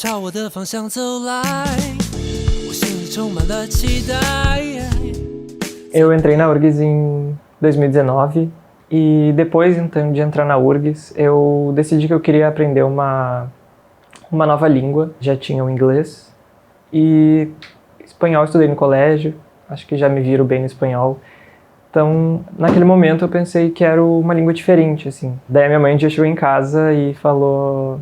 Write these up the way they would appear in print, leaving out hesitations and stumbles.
朝我的方向走来，我心里充满了期待。Eu entrei na URGS em 2019 e depois então de entrar na URGS eu decidi que eu queria aprender uma nova língua. Já tinha o inglês e espanhol eu estudei no colégio, acho que já me viro bem no espanhol. Então, naquele momento eu pensei que era uma língua diferente, assim. Daí a minha mãe já chegou em casa e falou: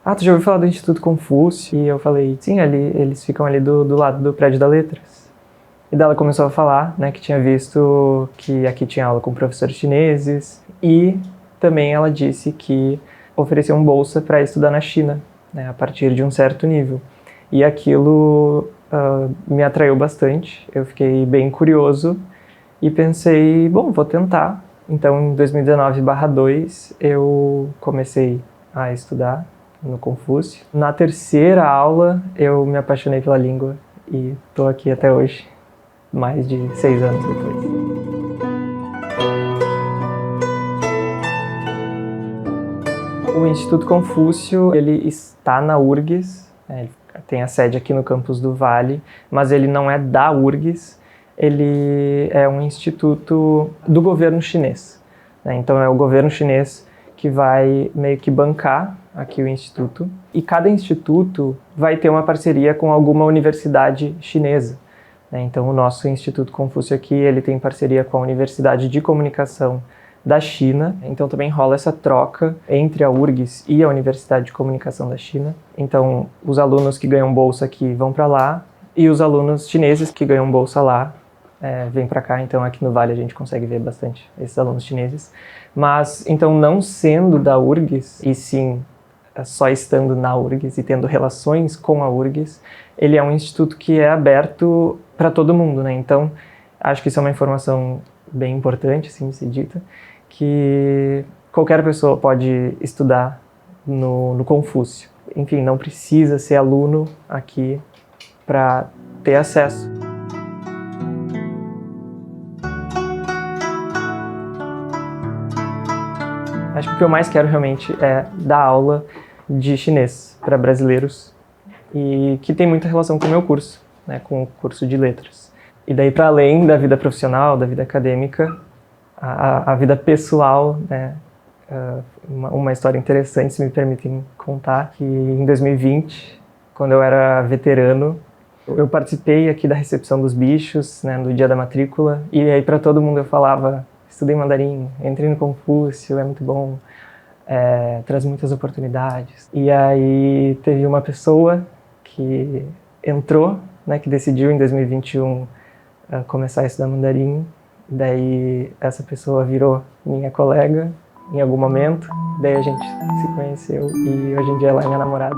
"Ah, tu já ouviu falar do Instituto Confúcio?" E eu falei: "Sim, eles ficam ali do lado do prédio da Letras." E daí ela começou a falar, né, que tinha visto que aqui tinha aula com professores chineses e também ela disse que ofereciam bolsa para estudar na China, né, a partir de um certo nível. E aquilo me atraiu bastante, eu fiquei bem curioso e pensei, bom, vou tentar. Então, em 2019/2, eu comecei a estudar no Confúcio. Na terceira aula, eu me apaixonei pela língua e estou aqui até hoje, mais de 6 anos depois. O Instituto Confúcio, ele está na URGS, né, tem a sede aqui no campus do Vale, mas ele não é da URGS, ele é um instituto do governo chinês, né? Então é o governo chinês que vai meio que bancar aqui o instituto, e cada instituto vai ter uma parceria com alguma universidade chinesa, né? Então o nosso Instituto Confúcio aqui, ele tem parceria com a Universidade de Comunicação da China, então também rola essa troca entre a URGS e a Universidade de Comunicação da China. Então os alunos que ganham bolsa aqui vão para lá e os alunos chineses que ganham bolsa lá vêm para cá. Então aqui no Vale a gente consegue ver bastante esses alunos chineses. Mas então, não sendo da URGS e sim só estando na URGS e tendo relações com a URGS, ele é um instituto que é aberto para todo mundo, né? Então acho que isso é uma informação bem importante, assim, de ser dita, que qualquer pessoa pode estudar no Confúcio. Enfim, não precisa ser aluno aqui para ter acesso. Acho que o que eu mais quero realmente é dar aula de chinês para brasileiros e que tem muita relação com o meu curso, né, com o curso de letras. E daí, para além da vida profissional, da vida acadêmica, a vida pessoal, né, uma história interessante, se me permitem contar, que em 2020, quando eu era veterano, eu participei aqui da recepção dos bichos, né, no dia da matrícula, e aí para todo mundo eu falava: estudei mandarim, entrei no Confúcio, é muito bom, traz muitas oportunidades. E aí teve uma pessoa que entrou, né, que decidiu em 2021 começar a estudar mandarim. Daí essa pessoa virou minha colega em algum momento, daí a gente se conheceu e hoje em dia ela é minha namorada.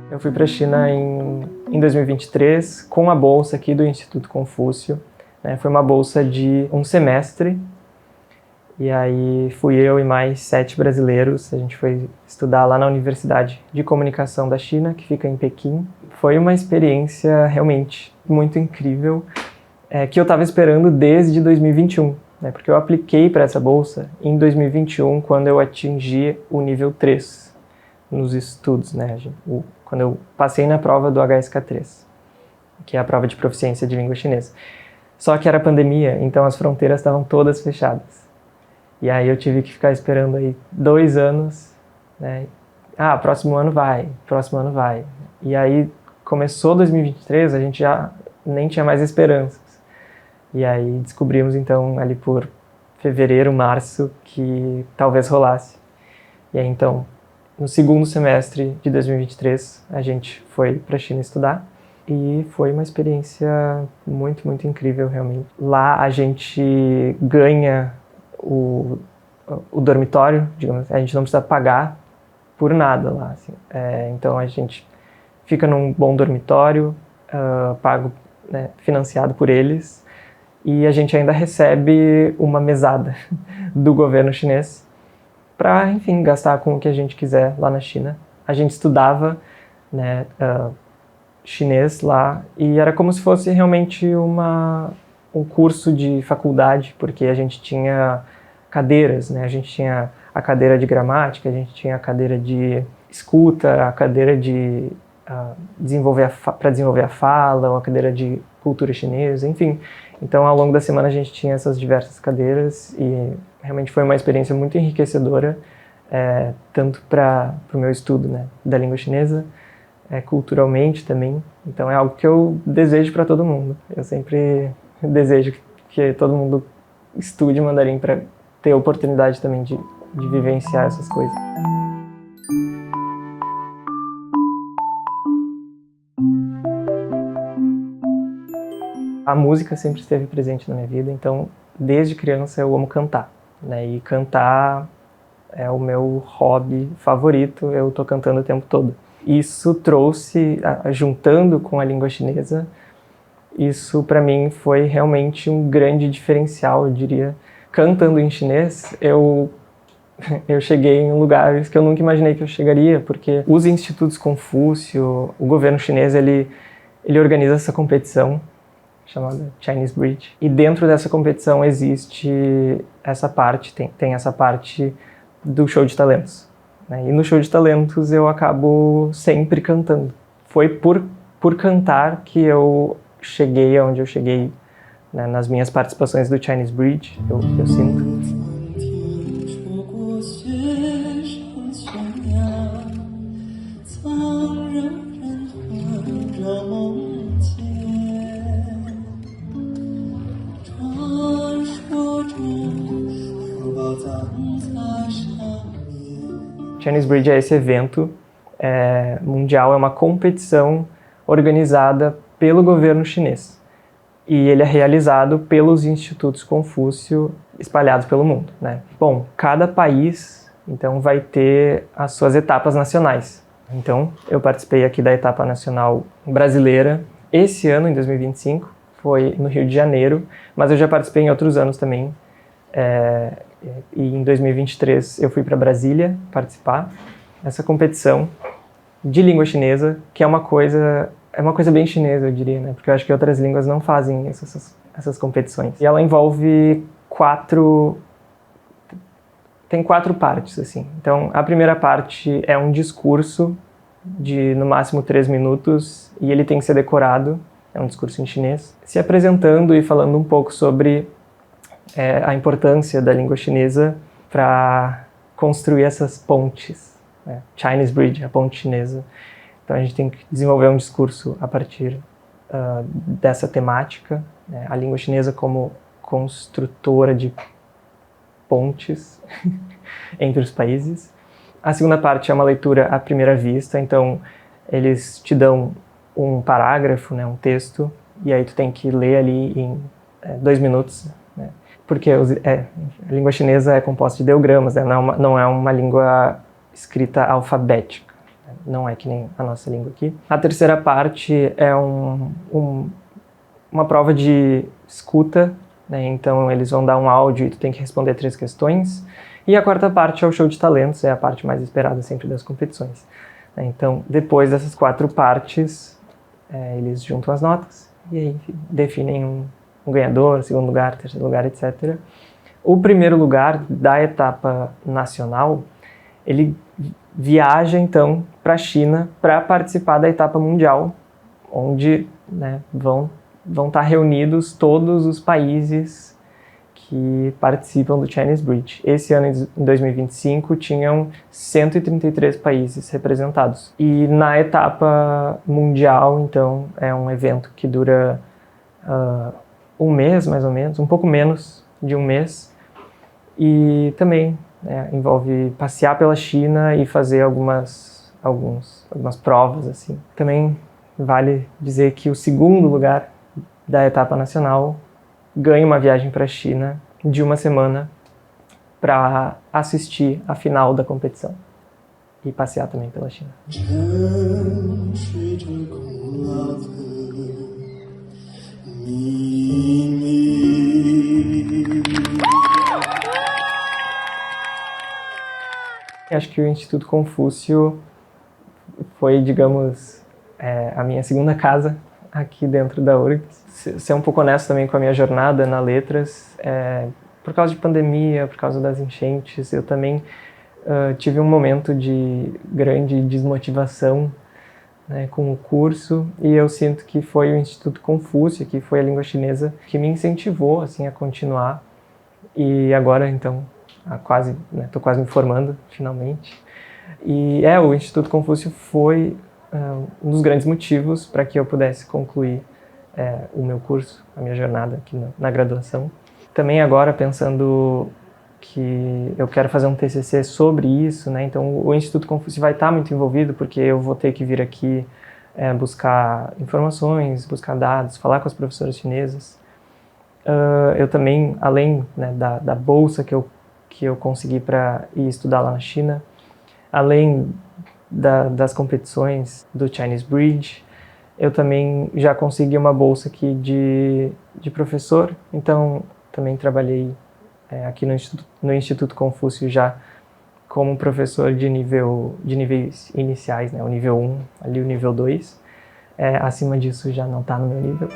Eu fui para a China em 2023 com a bolsa aqui do Instituto Confúcio, né? Foi uma bolsa de um semestre. E aí fui eu e mais 7 brasileiros, a gente foi estudar lá na Universidade de Comunicação da China, que fica em Pequim. Foi uma experiência realmente muito incrível, que eu estava esperando desde 2021, né? Porque eu apliquei para essa bolsa em 2021, quando eu atingi o nível 3 nos estudos, né? Quando eu passei na prova do HSK3, que é a prova de proficiência de língua chinesa. Só que era pandemia, então as fronteiras estavam todas fechadas. E aí eu tive que ficar esperando aí 2 anos, né? Próximo ano vai. E aí começou 2023, a gente já nem tinha mais esperanças. E aí descobrimos então ali por fevereiro, março, que talvez rolasse. E aí então, no segundo semestre de 2023, a gente foi para a China estudar. E foi uma experiência muito, muito incrível, realmente. Lá a gente ganha o dormitório, digamos, a gente não precisa pagar por nada lá, assim. Então a gente fica num bom dormitório, pago, né, financiado por eles, e a gente ainda recebe uma mesada do governo chinês para, enfim, gastar com o que a gente quiser lá na China. A gente estudava, né, chinês lá, e era como se fosse realmente um curso de faculdade, porque a gente tinha cadeiras, né? A gente tinha a cadeira de gramática, a gente tinha a cadeira de escuta, a cadeira de para desenvolver a fala, ou a cadeira de cultura chinesa, enfim. Então, ao longo da semana a gente tinha essas diversas cadeiras e realmente foi uma experiência muito enriquecedora, tanto para o meu estudo, né, da língua chinesa, culturalmente também. Então é algo que eu desejo para todo mundo. Eu sempre desejo que todo mundo estude mandarim para ter a oportunidade também de vivenciar essas coisas. A música sempre esteve presente na minha vida, então desde criança eu amo cantar, né? E cantar é o meu hobby favorito, eu tô cantando o tempo todo. Isso trouxe, juntando com a língua chinesa, isso para mim foi realmente um grande diferencial, eu diria. Cantando em chinês, eu cheguei em lugares que eu nunca imaginei que eu chegaria, porque os institutos Confúcio, o governo chinês, ele organiza essa competição chamada Chinese Bridge. E dentro dessa competição existe essa parte, tem essa parte do show de talentos, né? E no show de talentos eu acabo sempre cantando. Foi por cantar que eu cheguei aonde eu cheguei, né, nas minhas participações do Chinese Bridge, eu sinto. Chinese Bridge é esse evento mundial, é uma competição organizada pelo governo chinês. E ele é realizado pelos institutos Confúcio espalhados pelo mundo, né? Bom, cada país, então, vai ter as suas etapas nacionais. Então, eu participei aqui da etapa nacional brasileira. Esse ano, em 2025, foi no Rio de Janeiro, mas eu já participei em outros anos também. E em 2023 eu fui para Brasília participar dessa competição de língua chinesa, que é uma coisa bem chinesa, eu diria, né? Porque eu acho que outras línguas não fazem essas competições. E ela envolve tem 4 partes, assim. Então, a primeira parte é um discurso de, no máximo, 3 minutos, e ele tem que ser decorado, é um discurso em chinês, se apresentando e falando um pouco sobre a importância da língua chinesa para construir essas pontes, né? Chinese Bridge, a ponte chinesa. Então a gente tem que desenvolver um discurso a partir dessa temática, né? A língua chinesa como construtora de pontes entre os países. A segunda parte é uma leitura à primeira vista, então eles te dão um parágrafo, né, um texto, e aí tu tem que ler ali em 2 minutos, né? Porque a língua chinesa é composta de ideogramas, né? Não é uma língua escrita alfabética, né? Não é que nem a nossa língua aqui. A terceira parte é uma prova de escuta, né? Então eles vão dar um áudio e tu tem que responder 3 questões. E a quarta parte é o show de talentos, é a parte mais esperada sempre das competições, né? Então, depois dessas 4 partes, eles juntam as notas e aí definem um ganhador, segundo lugar, terceiro lugar, etc. O primeiro lugar da etapa nacional, ele viaja então para a China para participar da etapa mundial, onde, né, vão estar reunidos todos os países que participam do Chinese Bridge. Esse ano, em 2025, tinham 133 países representados. E na etapa mundial, então, é um evento que dura 1 mês, mais ou menos, um pouco menos de 1 mês. E também envolve passear pela China e fazer algumas provas, assim. Também vale dizer que o segundo lugar da etapa nacional ganha uma viagem para a China de 1 semana para assistir a final da competição e passear também pela China. Acho que o Instituto Confúcio foi, digamos, a minha segunda casa aqui dentro da URGS. Ser um pouco honesto também com a minha jornada na Letras, por causa de pandemia, por causa das enchentes, eu também tive um momento de grande desmotivação, né, com o curso, e eu sinto que foi o Instituto Confúcio, que foi a língua chinesa, que me incentivou assim a continuar. E agora, então, tô quase me formando, finalmente. E o Instituto Confúcio foi um dos grandes motivos para que eu pudesse concluir o meu curso, a minha jornada aqui na graduação. Também agora, pensando que eu quero fazer um TCC sobre isso, né? Então o Instituto Confúcio vai estar muito envolvido, porque eu vou ter que vir aqui buscar informações, buscar dados, falar com as professoras chinesas. Eu também, além, né, da bolsa que eu consegui para ir estudar lá na China, além das competições do Chinese Bridge, eu também já consegui uma bolsa aqui de professor, então também trabalhei aqui no Instituto Confúcio já como professor de níveis iniciais, né, o nível 1, ali o nível 2. Acima disso já não está no meu nível.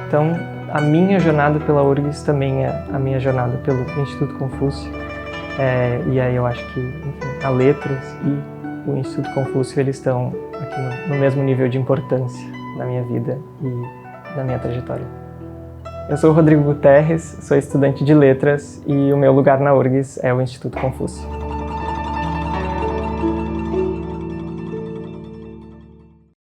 Então, a minha jornada pela URGS também é a minha jornada pelo Instituto Confúcio. E aí eu acho que, enfim, a Letras e o Instituto Confúcio, eles estão aqui no mesmo nível de importância na minha vida e na minha trajetória. Eu sou o Rodrigo Guterres, sou estudante de Letras e o meu lugar na URGS é o Instituto Confúcio.